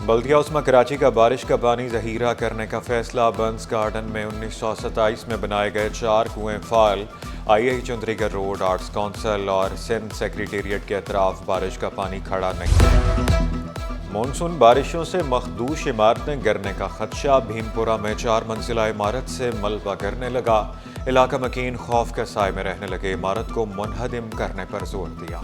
بلدیہ عظمی کراچی کا بارش کا پانی ذخیرہ کرنے کا فیصلہ۔ بنس گارڈن میں 1927 میں بنائے گئے 4 کنویں فعال۔ چندری گڑھ روڈ، آرٹس کونسل اور سندھ سیکریٹریٹ کے اطراف بارش کا پانی کھڑا نہیں۔ مونسون بارشوں سے مخدوش عمارتیں گرنے کا خدشہ۔ بھیم پورہ میں 4 منزلہ عمارت سے ملبہ گرنے لگا۔ علاقہ مکین خوف کے سائے میں رہنے لگے، عمارت کو منہدم کرنے پر زور دیا۔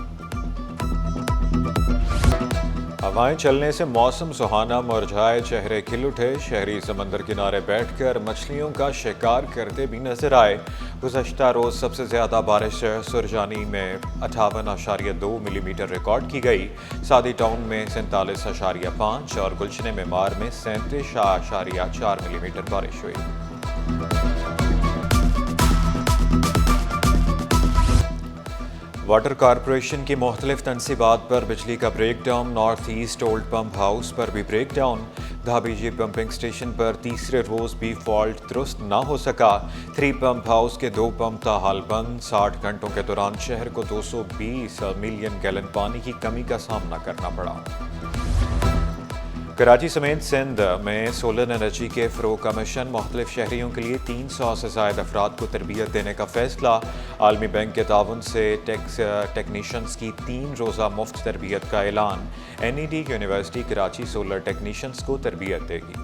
ہوائیں چلنے سے موسم سہانا، مرجھائے چہرے کھل اٹھے۔ شہری سمندر کنارے بیٹھ کر مچھلیوں کا شکار کرتے بھی نظر آئے۔ گزشتہ روز سب سے زیادہ بارش سرجانی میں 58.2 ملی میٹر ریکارڈ کی گئی۔ سادی ٹاؤن میں 47.5 اور گلشن معمار میں 37.4 ملی میٹر بارش ہوئی۔ واٹر کارپوریشن کی مختلف تنصیبات پر بجلی کا breakdown. North east old pump house پر بھی breakdown. Dhabeji pumping station پر تیسرے روز بھی فالٹ درست نہ ہو سکا۔ 3 پمپ ہاؤس کے 2 پمپ تاحال بند۔ 60 گھنٹوں کے دوران شہر کو 220 ملین گیلن پانی کی کمی کا سامنا کرنا پڑا۔ کراچی سمیت سندھ میں سولر انرجی کے فروغ کا مشن۔ مختلف شہریوں کے لیے 300 سے زائد افراد کو تربیت دینے کا فیصلہ۔ عالمی بینک کے تعاون سے ٹیکنیشنز کی 3 روزہ مفت تربیت کا اعلان۔ NED university Karachi solar technicians کو تربیت دے گی۔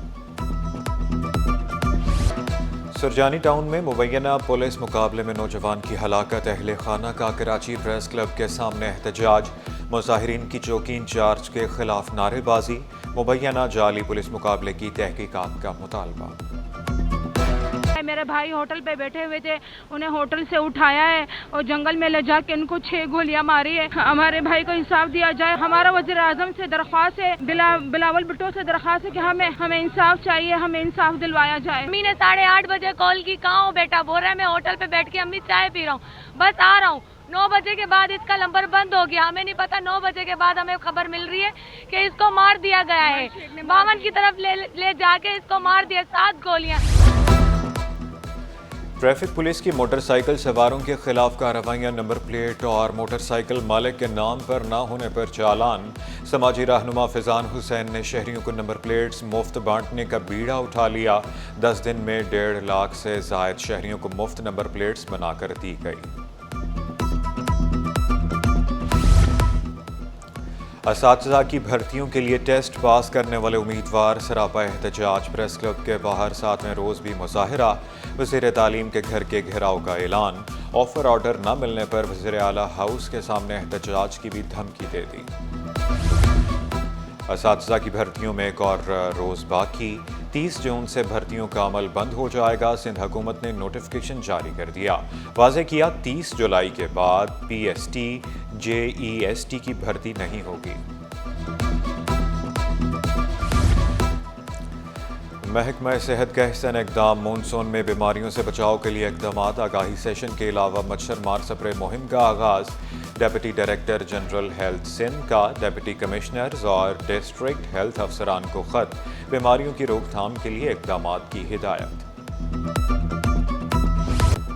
سرجانی ٹاؤن میں مبینہ پولیس مقابلے میں نوجوان کی ہلاکت۔ اہل خانہ کا کراچی پریس کلب کے سامنے احتجاج۔ مظاہرین کی چوکی انچارج کے خلاف نعرے بازی۔ مبینہ جعلی پولیس مقابلے کی تحقیقات کا مطالبہ۔ میرے بھائی ہوٹل پہ بیٹھے ہوئے تھے، انہیں ہوٹل سے اٹھایا ہے اور جنگل میں لے جا کے ان کو 6 گولیاں ماری ہے۔ ہمارے بھائی کو انصاف دیا جائے۔ ہمارا وزیر اعظم سے درخواست ہے، بلاول بھٹو سے درخواست ہے کہ ہمیں انصاف چاہیے، ہمیں انصاف دلوایا جائے۔ امی نے 8:30 بجے کال کی، کہاں ہو بیٹا؟ بول رہا ہے میں ہوٹل پہ بیٹھ کے امی چائے پی رہا ہوں، بس آ رہا ہوں۔ 9 بجے کے بعد اس کا نمبر بند ہو گیا، ہمیں نہیں پتا۔ 9 بجے کے بعد ہمیں خبر مل رہی ہے کہ اس کو مار دیا گیا ہے، باون کی طرف لے جا کے اس کو مار دیا، 7 گولیاں۔ ٹریفک پولیس کی موٹر سائیکل سواروں کے خلاف کارروائیاں۔ نمبر پلیٹ اور موٹر سائیکل مالک کے نام پر نہ ہونے پر چالان۔ سماجی رہنما فیضان حسین نے شہریوں کو نمبر پلیٹس مفت بانٹنے کا بیڑا اٹھا لیا۔ 10 دن میں 1.5 لاکھ سے زائد شہریوں کو مفت نمبر پلیٹس بنا کر دی گئی۔ اساتذہ کی بھرتیوں کے لیے ٹیسٹ پاس کرنے والے امیدوار سراپا احتجاج۔ پریس کلب کے باہر 7ویں روز بھی مظاہرہ۔ وزیر تعلیم کے گھر کے گھیراؤ کا اعلان۔ آفر آرڈر نہ ملنے پر وزیر اعلیٰ ہاؤس کے سامنے احتجاج کی بھی دھمکی دے دی۔ اساتذہ کی بھرتیوں میں ایک اور روز باقی۔ 30 جون سے بھرتیوں کا عمل بند ہو جائے گا۔ سندھ حکومت نے نوٹیفیکیشن جاری کر دیا، واضح کیا 30 جولائی کے بعد PST JEST کی بھرتی نہیں ہوگی۔ محکمہ صحت کا احسن اقدام۔ مونسون میں بیماریوں سے بچاؤ کے لیے اقدامات۔ آگاہی سیشن کے علاوہ مچھر مار سپرے مہم کا آغاز۔ Deputy director general health Sindh کا ڈپٹی کمشنرز اور ڈسٹرکٹ ہیلتھ افسران کو خط۔ بیماریوں کی روک تھام کے لیے اقدامات کی ہدایت۔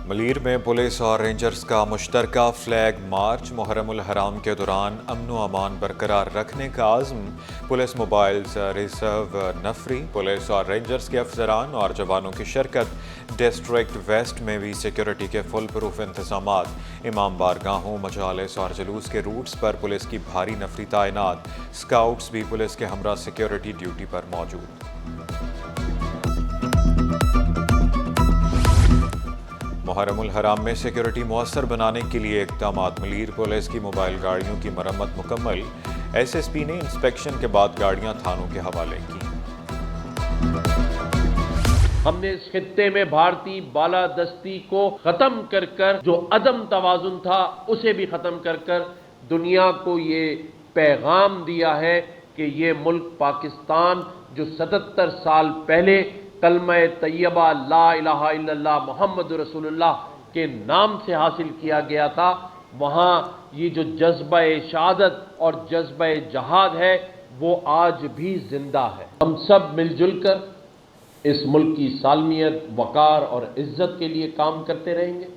ملیر میں پولیس اور رینجرز کا مشترکہ فلیگ مارچ۔ محرم الحرام کے دوران امن و امان برقرار رکھنے کا عزم۔ پولیس موبائلز ریزرو نفری، پولیس اور رینجرز کے افسران اور جوانوں کی شرکت۔ ڈسٹرکٹ ویسٹ میں بھی سیکیورٹی کے فل پروف انتظامات۔ امام بارگاہوں، مجالس اور جلوس کے روٹس پر پولیس کی بھاری نفری تعینات۔ اسکاؤٹس بھی پولیس کے ہمراہ سیکیورٹی ڈیوٹی پر موجود۔ محرم الحرام میں سیکیورٹی مؤثر بنانے کے لیے اقدامات۔ ملیر پولیس کی موبائل گاڑیوں کی مرمت مکمل۔ SSP نے انسپیکشن کے بعد گاڑیاں تھانوں کے حوالے کی۔ ہم نے اس خطے میں بھارتی بالادستی کو ختم کر کر جو عدم توازن تھا اسے بھی ختم کر کر دنیا کو یہ پیغام دیا ہے کہ یہ ملک پاکستان جو 77 سال پہلے کلمہ طیبہ لا الہ الا اللہ محمد رسول اللہ کے نام سے حاصل کیا گیا تھا، وہاں یہ جو جذبہ شہادت اور جذبہ جہاد ہے وہ آج بھی زندہ ہے۔ ہم سب مل جل کر اس ملک کی سالمیت، وقار اور عزت کے لیے کام کرتے رہیں گے۔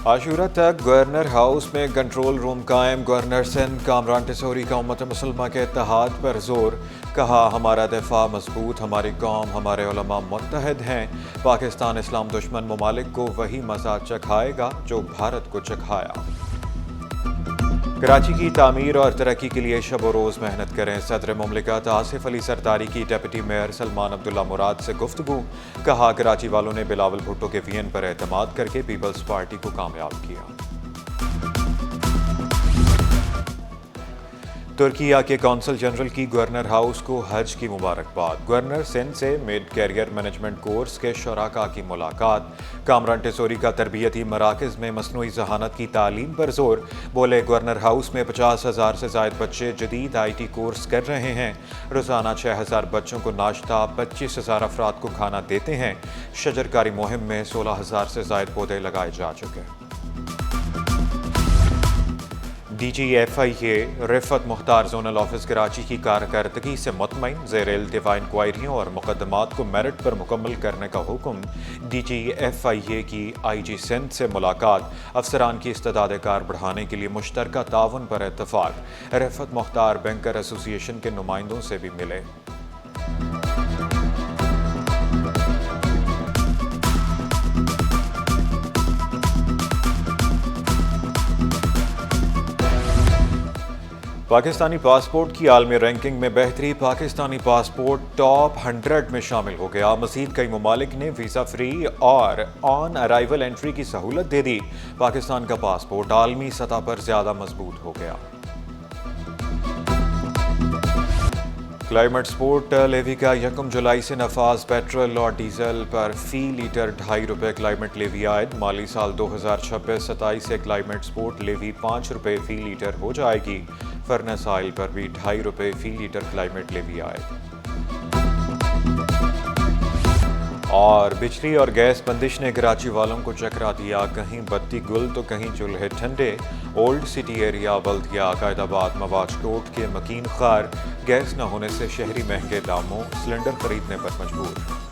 عاشورہ تک گورنر ہاؤس میں کنٹرول روم قائم، گورنر سندھ کامران ٹیسوری کا امت مسلمہ کے اتحاد پر زور، کہا ہمارا دفاع مضبوط، ہماری قوم ہمارے علماء متحد ہیں، پاکستان اسلام دشمن ممالک کو وہی مزہ چکھائے گا جو بھارت کو چکھایا۔ کراچی کی تعمیر اور ترقی کے لیے شب و روز محنت کریں، صدر مملکت آصف علی زرداری کی ڈپٹی میئر سلمان عبداللہ مراد سے گفتگو، کہا کراچی والوں نے بلاول بھٹو کے وی این پر اعتماد کر کے پیپلز پارٹی کو کامیاب کیا۔ ترکیہ کے کونسل جنرل کی گورنر ہاؤس کو حج کی مبارکباد، گورنر سندھ سے مڈ کیریئر مینجمنٹ کورس کے شرکاء کی ملاقات، کامران ٹیسوری کا تربیتی مراکز میں مصنوعی ذہانت کی تعلیم پر زور، بولے گورنر ہاؤس میں 50,000 سے زائد بچے جدید آئی ٹی کورس کر رہے ہیں، روزانہ 6,000 بچوں کو ناشتہ، 25,000 افراد کو کھانا دیتے ہیں، شجرکاری مہم میں 16,000 سے زائد پودے لگائے جا چکے۔ ڈی جی ایف آئی اے رفعت مختار زونل آفس کراچی کی کارکردگی سے مطمئن، زیر التوا انکوائریوں اور مقدمات کو میرٹ پر مکمل کرنے کا حکم، ڈی جی ایف آئی اے کی آئی جی سندھ سے ملاقات، افسران کی استعداد کار بڑھانے کے لیے مشترکہ تعاون پر اتفاق، رفعت مختار بینکر ایسوسی ایشن کے نمائندوں سے بھی ملے۔ پاکستانی پاسپورٹ کی عالمی رینکنگ میں بہتری، پاکستانی پاسپورٹ ٹاپ 100 میں شامل ہو گیا، مزید کئی ممالک نے ویزا فری اور آن ارائیول انٹری کی سہولت دے دی، پاکستان کا پاسپورٹ عالمی سطح پر زیادہ مضبوط ہو گیا۔ کلائمیٹ سپورٹ لیوی کا 1 جولائی سے نفاذ، پیٹرول اور ڈیزل پر فی لیٹر 2.5 روپے کلائمیٹ لیوی عائد، مالی سال 2026-27 سے کلائمیٹ سپورٹ لیوی 5 روپے فی لیٹر ہو جائے گی، فرنس آئل پر بھی 2.5 روپے فی لیٹر کلائمیٹ لیوی عائد۔ اور بجلی اور گیس بندش نے کراچی والوں کو چکرا دیا، کہیں بتی گل تو کہیں چولہے ٹھنڈے، اولڈ سٹی ایریا بلدیہ عقائد آباد مواج کوٹ کے مکین خار، گیس نہ ہونے سے شہری مہنگے داموں سلنڈر خریدنے پر مجبور۔